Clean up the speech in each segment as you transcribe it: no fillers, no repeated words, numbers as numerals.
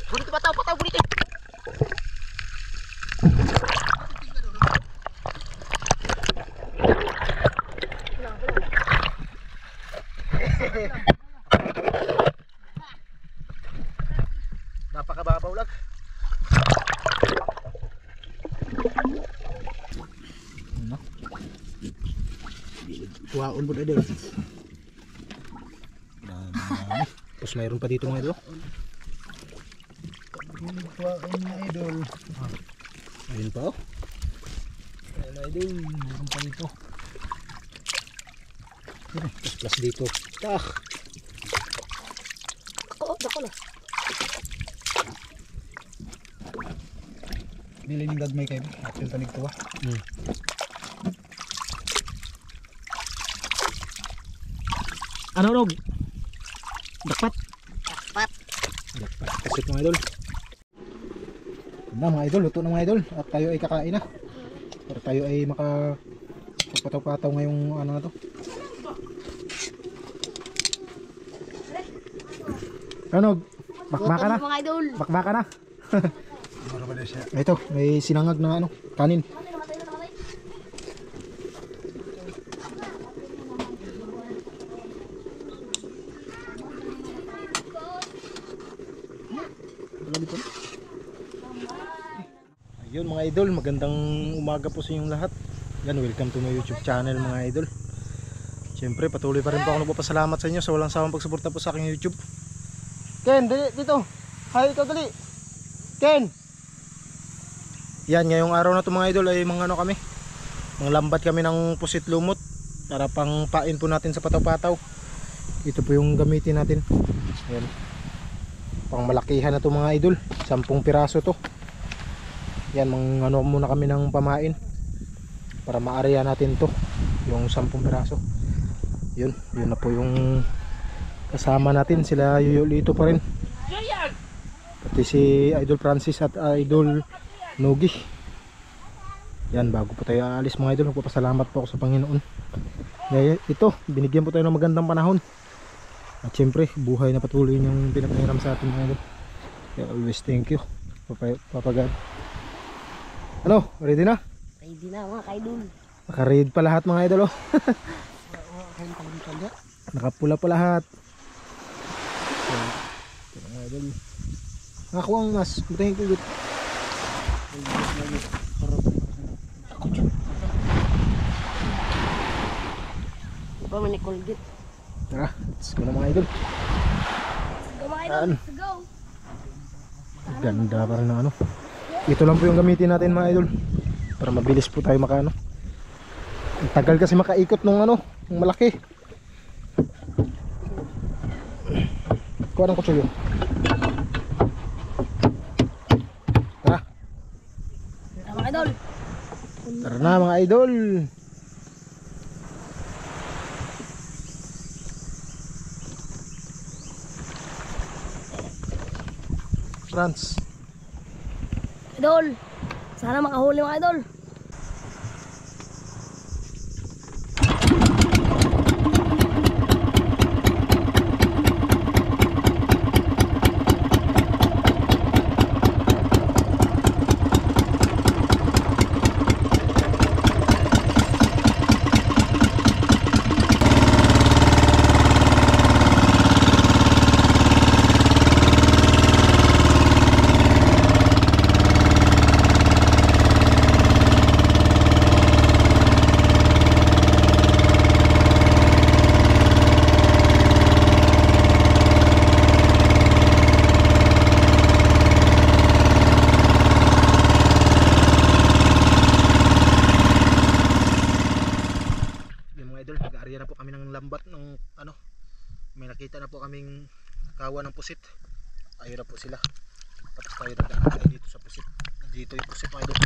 Bunito pataw, bunito. Napakababaw lang. Ano? Tuwaon po na din. Tapos mayroon pa dito mga idol. Tuwaon na idol. Ayun pa oh. Ayun idol, mayroon pa dito. Plus dito. Tak. Oo, dako na. Nilining gagmay kayo. Atil tanig tuwa. Ano nog? Dakpat. Dapat. Dakpat. Kasit mga idol. Na mga idol, luto na mga idol. At tayo ay kakain na. Para tayo ay makapataw-pataw ngayong ano na to. Ano? Bakbaka na? Mga idol. Bakbaka na? Ano ba na siya? Ito, may sinangag na ano, kanin. Ayun mga idol, magandang umaga po sa inyong lahat. Yan, welcome to my YouTube channel mga idol. Siyempre, patuloy pa rin po ako nagpapasalamat sa inyo sa walang sawang pagsuporta po sa aking YouTube. Ken, dali dito. Hi, ikaw dali. Ken. Yan, ngayong araw na to mga idol ay mga ano kami. Mga lambat kami ng pusit lumot para pang pain po natin sa pataw-pataw. Ito po yung gamitin natin. Yan. Pang malakihan na to mga idol. 10 piraso to. Yan, mga ano muna kami ng pamain para maarya natin to. Yung 10 piraso. Yun na po yung kasama natin, sila Yuyulito pa rin. Pati si Idol Francis at Idol Nogi. Yan, bago po tayo aalis mga idol, magpapasalamat po ako sa Panginoon. Ito, binigyan po tayo ng magandang panahon. At syempre, buhay na patuloy niyong pinapahiram sa atin mga idol. Kaya always thank you, Papa God. Ano, ready na? Ready na mga idol. Naka-read pa lahat mga idol oh. Nakapula pa lahat. Mga idol. Nakakuha ang mas, butangin ko gut. Di ba manikulgit? Tara, let's go na mga idol. Go mga idol, let's go. Ganda pa rin na ano. Ito lang po yung gamitin natin mga idol, para mabilis po tayo makaano. Ang tagal kasi makaikot nung ano, ng malaki. Kuha ng kutsilyo. Tara. Tara mga idol. Tara na mga idol. Franz. Idol. Sana makahuli mga idol. na po kaming kawa ng pusit. Ayun na po sila. Tapos tayo nagdaan dito sa pusit. Dito yung pusit mga idol.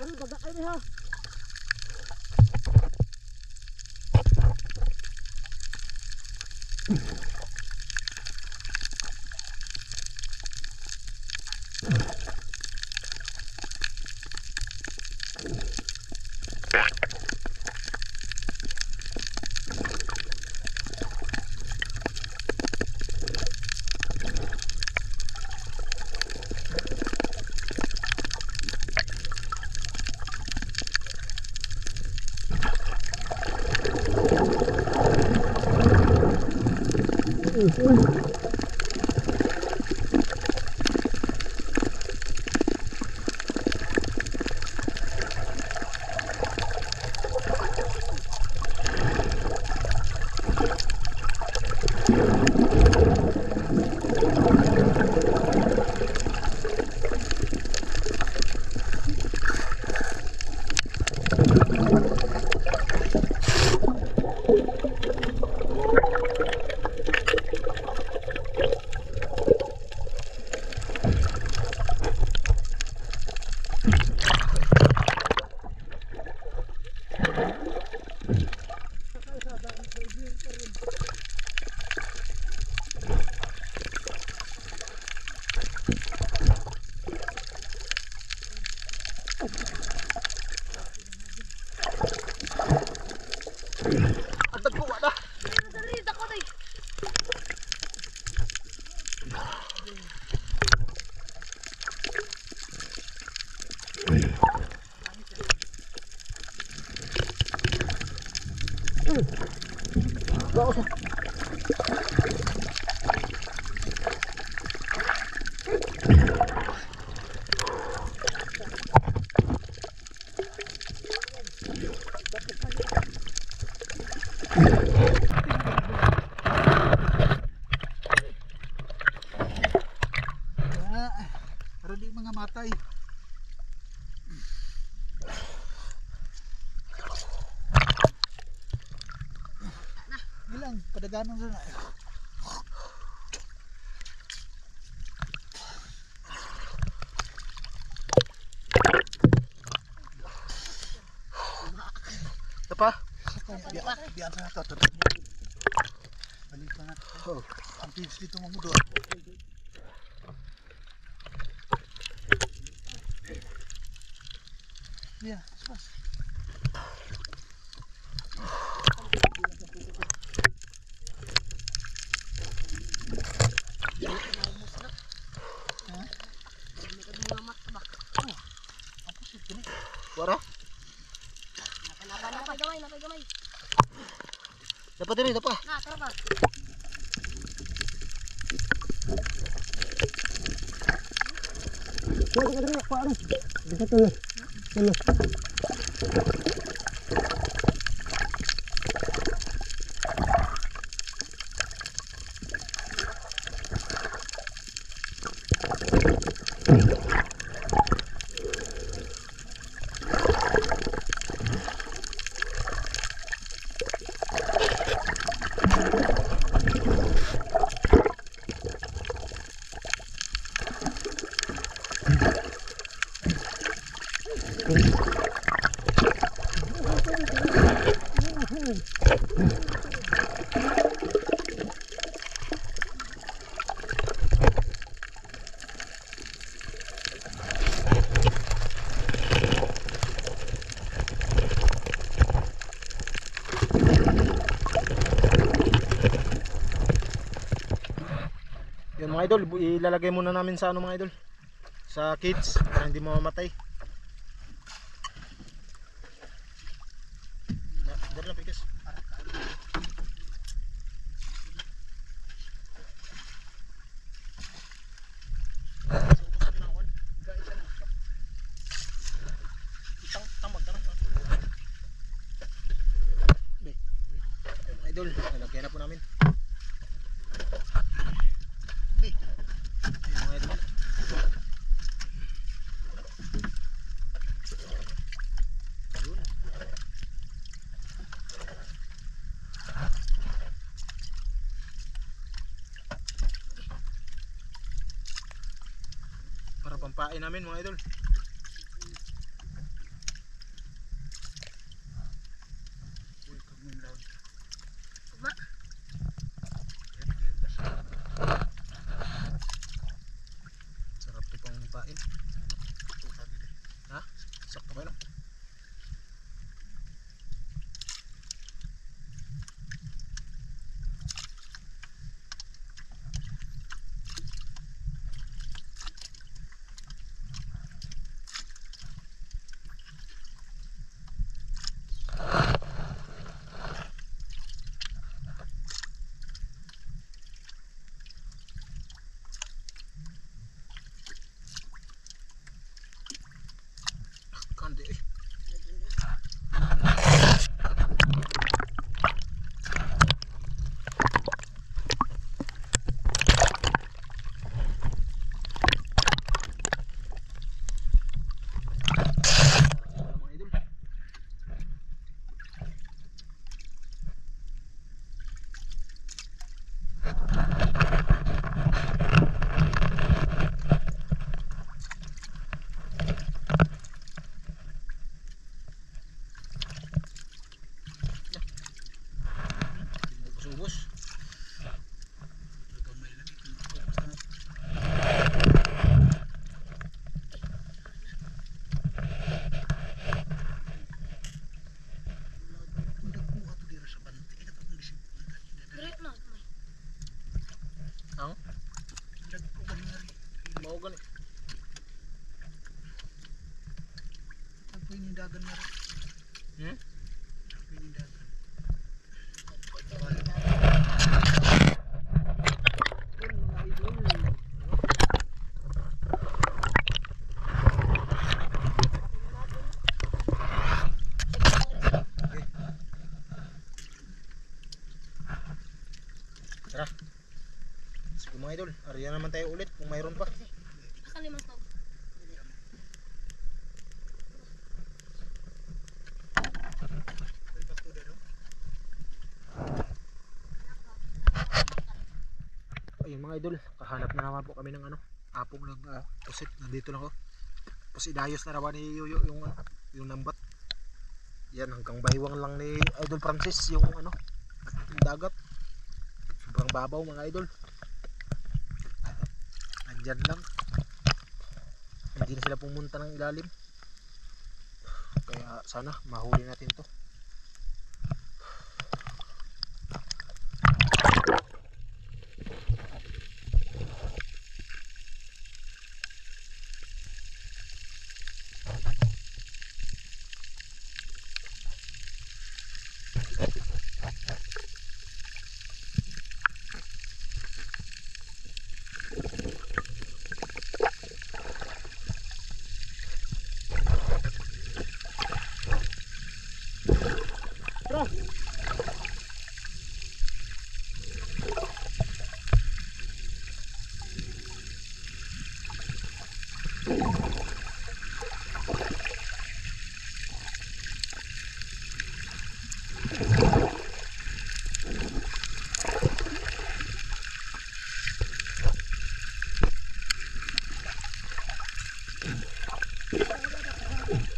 Ano daga ay ha? Ang tagpuwa na. Dali, dako day. Para di mga matay. Ilang padaganon sa na. Ito pa? Biyan sa nato. Balik pa na. Oh. Ang tips dito mga mudo. Yeah, spas. Wara? Napay gamay, napay gamay. Dapat din, dapat. Na, tara ba? Yun mga idol, ilalagay muna namin sa ano mga idol, sa cage para hindi mamamatay. Dali lang pikas. idol. Nalagyan na po namin. Ayun mga idol. Ayun. Para pampain namin mga idol. Sarap to pang pain. Ha? Sakto ba no? Kandi eh. Mga idol. Ubus-ubus. Ang? Mau gani. Dagan na rin. Hmm? Dagan. Tara. Sige mga idol, ariyan naman tayo ulit kung mayroon pa. Nakalimang tao. Ayun mga idol, kahanap na naman po kami ng ano, apong ng pusit. Nandito lang ako. Tapos idayos na naman ni Yuyo yung lambat. Yan, hanggang baywang lang ni Idol Francis yung ano, yung dagat. Sobrang babaw mga idol. Andyan lang. Hindi na sila pumunta ng ilalim. Kaya sana mahuli natin to.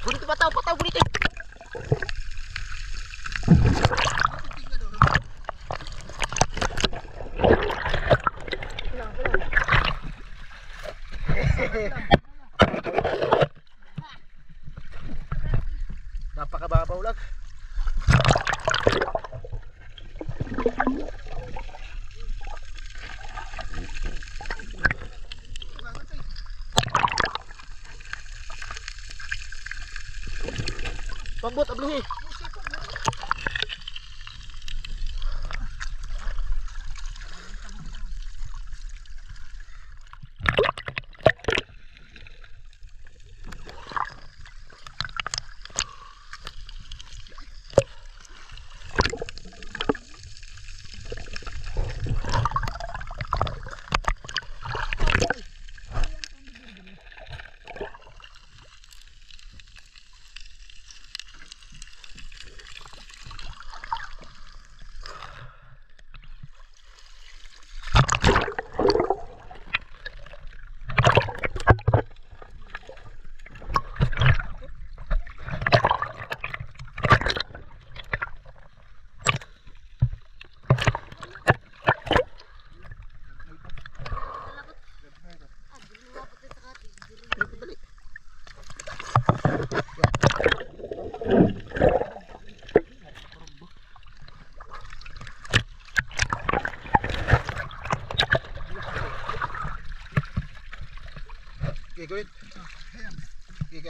Bunito pataw bunito. Napakababaw lang. Pambot abluhi.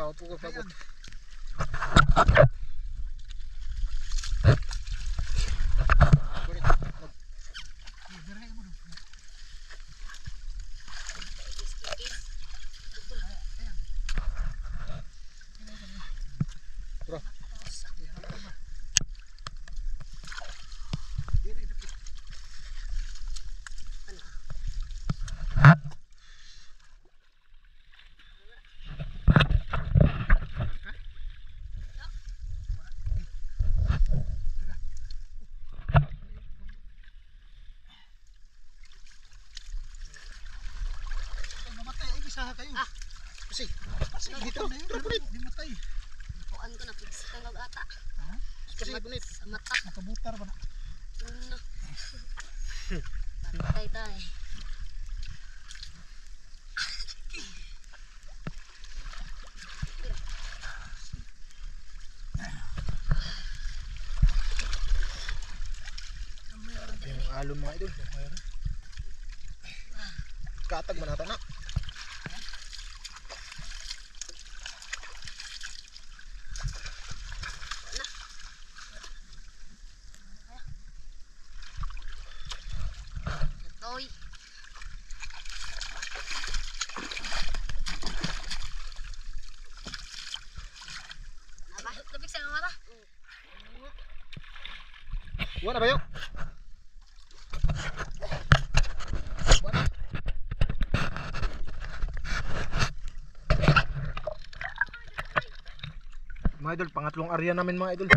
ako po kapag. Namatay ay isa kayo. Kasi dito na yun. Di matay. Puan ko na pigsit ang ata. Kasi bunit. Sa mata. Nakabutar ba na? Ano? Patay tayo. Yung alon mga idol. Katag manata na. Toy. Apa? Lapik sa mata. Buwan na ba yun? Mga idol, pangatlong area namin mga idol.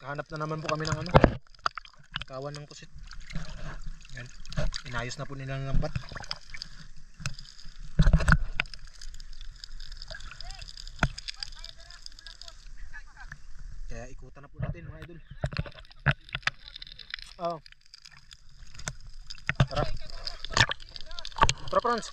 Kahanap na naman po kami ng ano, kawan ng pusit. Yan. Inayos na po nila ng lambat. Kaya ikutan na po natin mga idol. Oh. Tara. Tara Franz.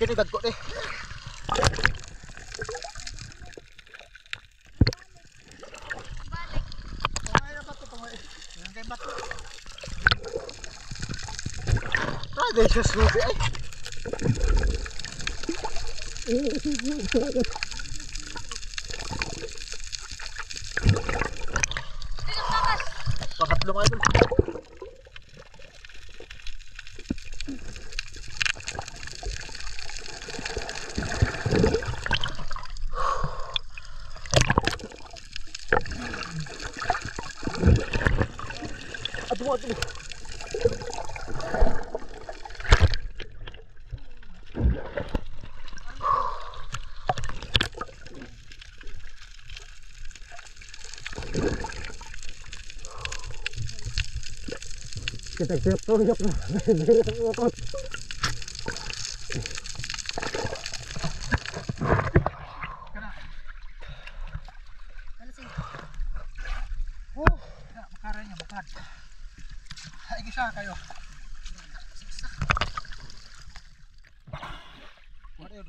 Kini dagko deh. Pangay na bato, pangay. Yan kay bato. Ah, de Diyos mo ay. Pangatlo mga idol. Aduh. Kita siap tuh, siap. Ngokot. Ya, makaranya bukan. Hai kisah kayo. Waduh.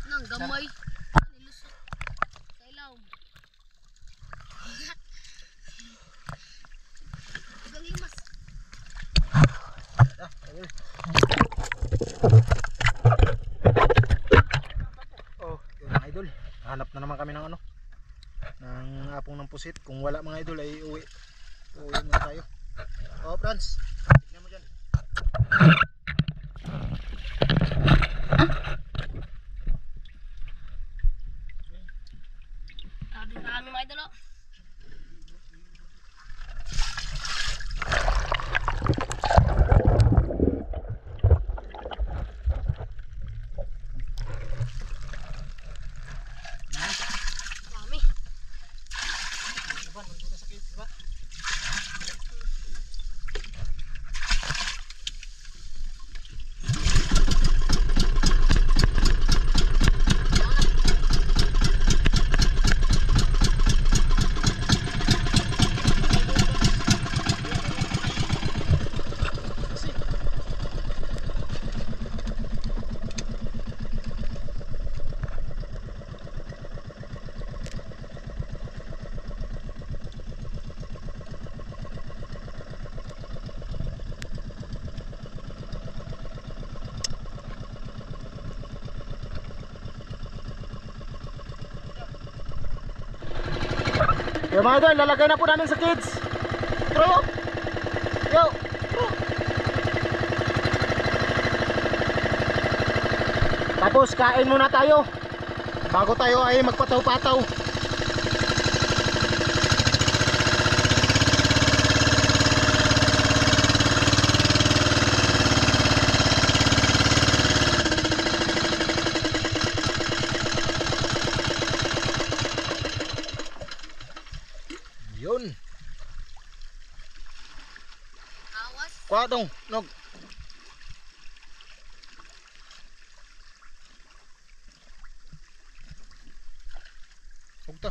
Nang gamay. Nilusot. Sa ilaw. Hanggang limas. Oh, yun mga idol. Hanap na naman kami ng ano. Ng apong ng pusit. Kung wala mga idol ay uwi. Uwi muna tayo. Oh, Franz. Tignan mo dyan. Sabi na kami mga idol. Dami. Yo mga idol, lalagay na po namin sa kids. Tro. Yo. Tapos kain muna tayo bago tayo ay magpataw-pataw. Yun. Awas. Kuha dong, nog. Hugta.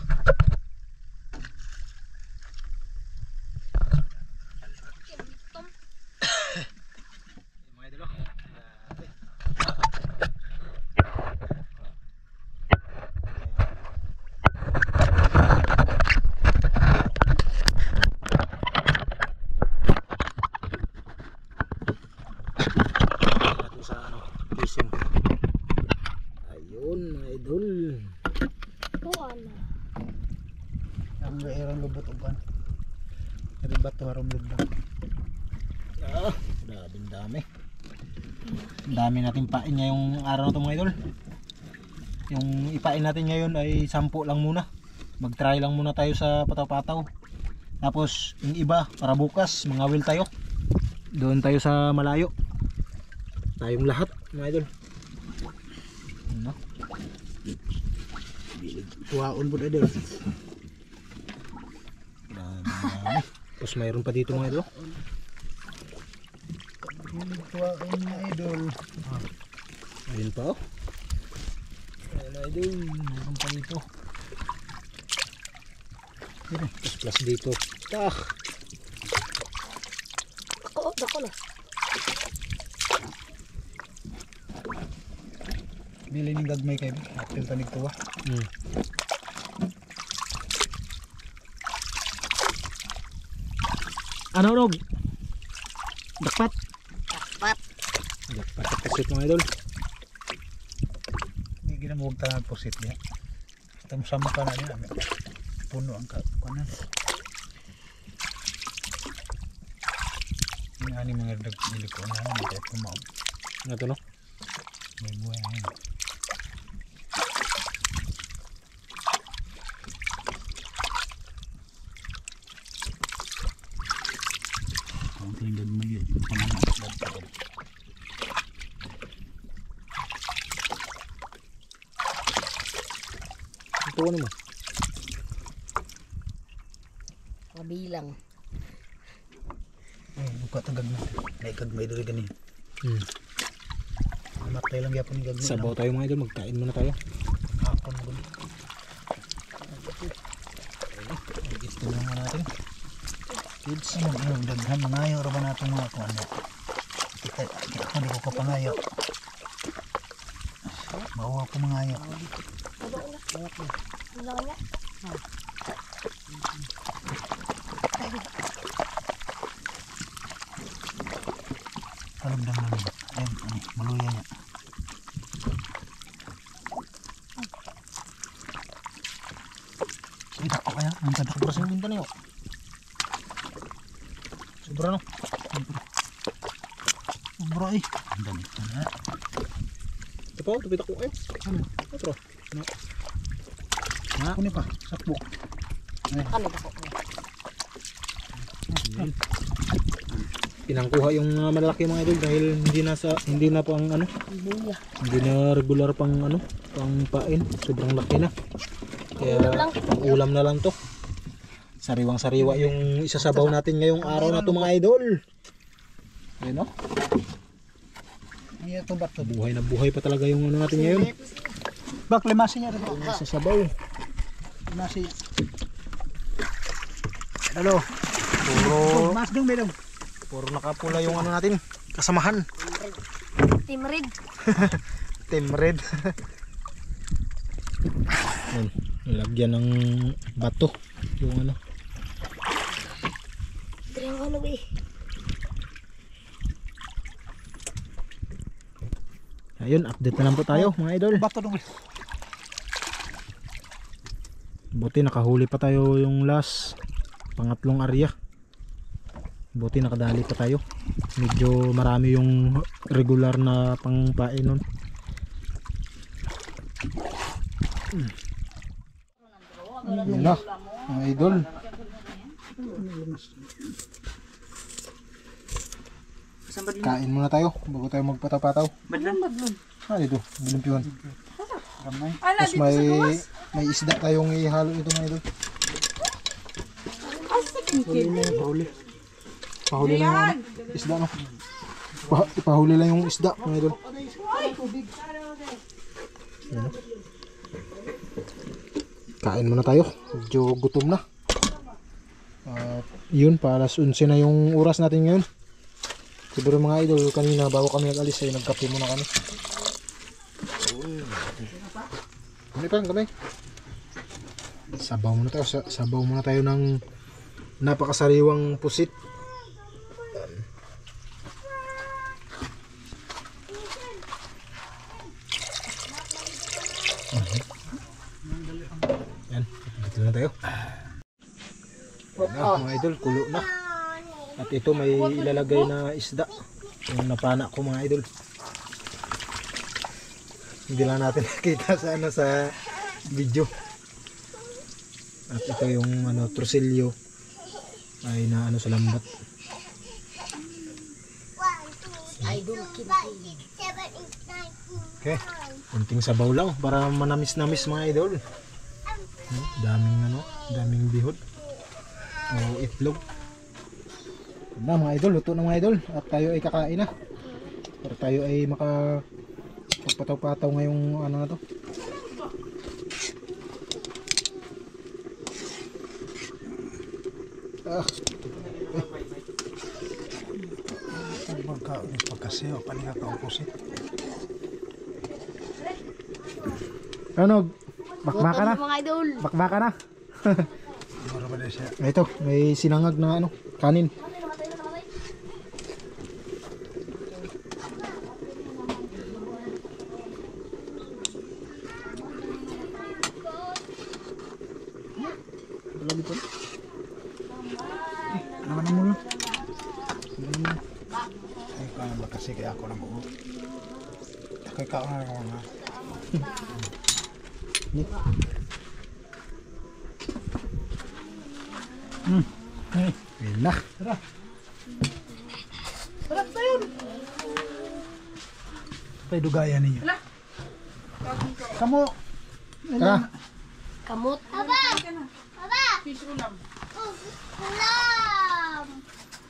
Kim, Mga idol. Ayun mga idol. Tuan. Ang gairang lubot uban. Ada batu harum lubang. Ah, grabing dami. Ang dami natin pain ngayong araw na to mga idol. Yung ipain natin ngayon ay 10 lang muna. Mag-try lang muna tayo sa pataw-pataw. Tapos yung iba para bukas mangawil tayo. Doon tayo sa malayo. Tayong lahat mga idol. Ano? Tuaon pud idol. Dami. Tapos mayroon pa dito mga idol. Tuaon na idol. Ayun pa oh. Ayun mga idol. Mayroon pa dito. Tapos plus dito. Tak. Oo, dako na. Bili ning gagmay kay atil tanig tuwa. Ano nog? Dakpat. Pat. Dakpat sa pusit mga idol. Di ginamog tangan pusit niya. Sama ka na niya. Puno ang kanan. Ini ani mga dagdag ko na hindi tayo kumaw. Ano to no? May buhay na yun. Ito ano mo? Kabilang. Ay, buka tagag na. Naikag may dali ganin. Matay lang yapon ni gagawin. Sabaw tayo mga idol, magkain muna tayo. Hapon ko. Gusto na nga natin. Kids, ano, daghan mangayo ra ba natin mga kuan mo? Kita ako di ko kapangayo. Bawa ko mangayo. Kalugdang namin. Ayan, ano, maluya niya. Sige, tako kaya. Ang tadak. Sobra sa minta niyo. Sobra no? Sobra eh. Ang dami ka na. Ito pa, tupit ako eh. Ano? Ito. Ha? Kunin pa. Sakbo. Kanit ako. Pinangkuha yung mga malalaki mga idol dahil hindi na pang ano, Buya. hindi na regular pang ano, pang pain. Sobrang laki na. Kaya Ulam lang. pang ulam na lang to. Sariwang sariwa yung isasabaw natin ngayong araw na to mga idol. Ayun no? Iya to bato. Buhay na buhay pa talaga yung ano natin ngayon. Bak lemasi niya rin. Isasabaw. Lemasi. Ano? Puro Mas dong medong. puro nakapula yung ano natin, kasamahan. Team Red. Team Red. Yan, nilagyan ng bato yung ano. Ito yung ano eh. Ayun, update na lang po tayo mga idol. Bato dong. Buti nakahuli pa tayo yung last pangatlong area. Buti nakadali pa tayo. Medyo marami yung regular na pangpain nun. Yun na mga idol. Kain muna tayo bago tayo magpataw-pataw. Ah, dito, bilimpiwan. Tapos may isda tayong ihalo ito mga idol. Pahuli lang yung isda no. Ipahuli lang yung isda mga idol. Yan, no? Kain muna tayo. Medyo gutom na. Yun, pa alas 11 na yung oras natin ngayon. Siguro mga idol, kanina bago kami nag-alis ay nagkape muna kami. Kami pa, kami. Sabaw muna tayo. Sabaw muna tayo ng napakasariwang pusit. Yan, dito na tayo. Yan, mga idol, kulo na. At ito may ilalagay na isda. Yung napana ko mga idol. Hindi lang natin nakita sa ano sa video. At ito yung ano trusilyo ay na ano sa lambat. Idol kinti. Okay. Kunting sabaw lang para manamis-namis mga idol. Daming bihod. O itlog. Na mga idol, luto na mga idol at tayo ay kakain na. Para tayo ay makapagpataw-pataw ngayong ano na to. Pagkasiyo, paninga ka opposite. Ano? Bakbaka na? Mga idol. Bakbaka na? Mura ba na siya? Ito, may sinangag na ano, kanin. Naman na muna. Ay, kaya ba kasi kaya ako lang mo. Kaya ka na lang mga. Ayun na. Tayo dugayan ninyo. Kamu. Tara. Kamot. Fish ulam.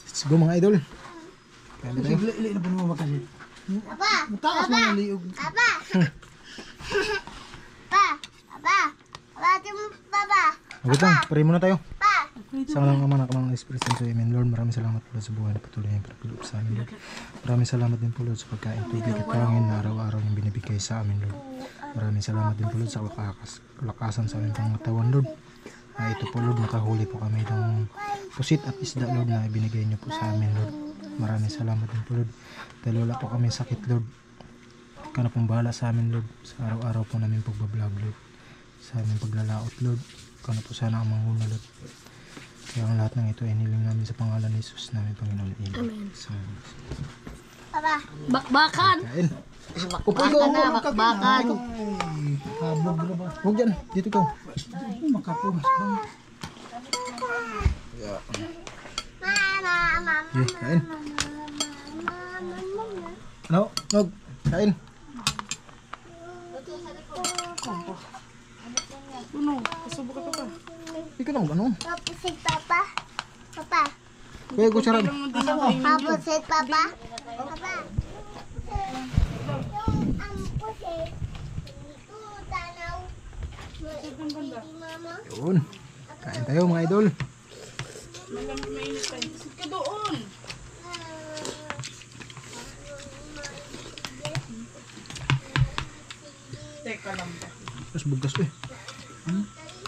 Let's go mga idol. Kaya na tayo. Ili na puno kasi. Mataas mo ang liog. Wait lang, pray muna tayo. Sa ngalan ng Ama ng Anak ng Espiritu Santo, Amen. Lord, maraming salamat po Lord sa buhay na patuloy na pinagkaloob sa amin, Lord. Maraming salamat din po Lord sa pagkain, tubig at pangin na araw-araw yung binibigay sa amin, Lord. Maraming salamat din po Lord sa kalakasan sa aming pangatawan, Lord. Ito po Lord, nakahuli po kami ng pusit at isda, Lord, na ibinigay niyo po sa amin, Lord. Maraming salamat din po Lord. Dahil wala po kami sakit, Lord. Ikaw na pong bahala sa amin, Lord. Sa araw-araw po namin pagbablog, Lord. Sa aming paglalaot, Lord. Ikaw na po sana ang manguna, Lord. Kaya ang lahat ng ito ay niling namin sa pangalan ni Jesus namin, Panginoon. Amen. So, Bakbakan. kain. Bakbakan na, bakbakan. Habog na ba? Huwag dyan. Dito ikaw. Makapumas ba? Okay, kain. Ano? Nog. Kain. Ano? Kasubo ka pa. Ikaw na ano? Papusit papa. Papa. Kuya, kutsara. Papusit papa. Papa. Ang pusit. Ito tanaw. Mama. Yun. Kain tayo mga idol. Mainit tayo. Sit ka doon. Teka lang ba? Tapos bugas eh.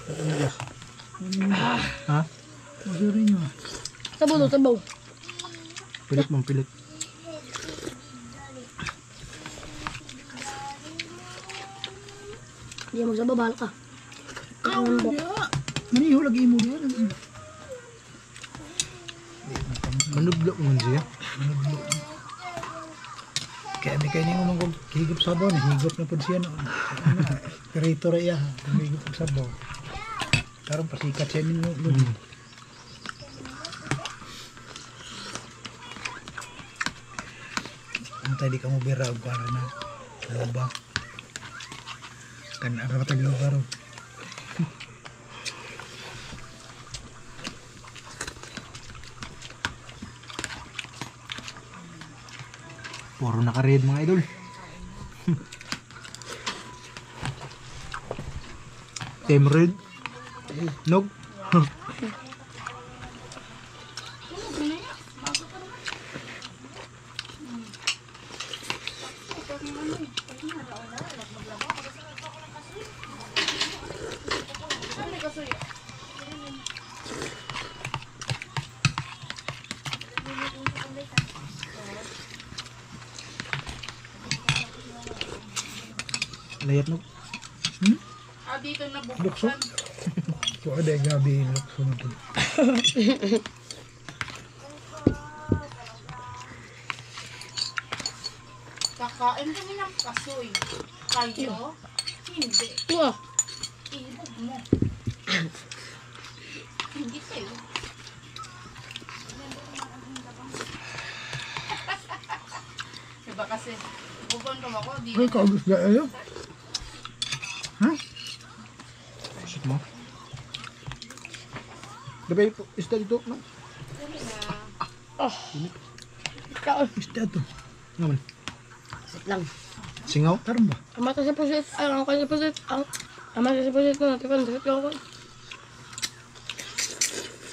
Bugas. Ha? Masuri nyo. Sabaw, sabaw. Pilit mong pilit. Hindi mo sabaw, bahal ka. Maniho lagi mo diyan. Manublo mo siya. Kaya di kayo nyo mong higop sabaw na higop na po siya no. Kreator iya, higop ng sabaw. Karon pasikat siya ninyo. Antay di ka mo birag para na loba. Kan ara matag loba ro. Puro naka-red mga idol. Team red. Nog. Layat nog. Dito na bubuksan. So ada yang gabi lukso na to. Kakain kami ng kasoy. Kayo? Hindi. Wah, Ibog mo. Hindi kayo. Diba kasi, bubon ka ako, di Ay kagus ga ayo. Shit mo. Diba yung isda dito? No? Isda to. Ngaman. sit lang. Singaw? Karon ba? Amata sa pusit. Ay, ang kanya pusit. Amata sa pusit na. Tipan, sit lang ako.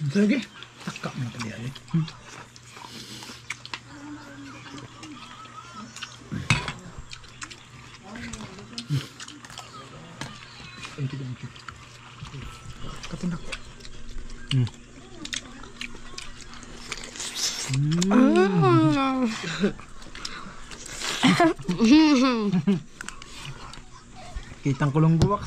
Ito lagi. Taka mo tali ali. Thank you. Katindak. Kitang kulong buwak.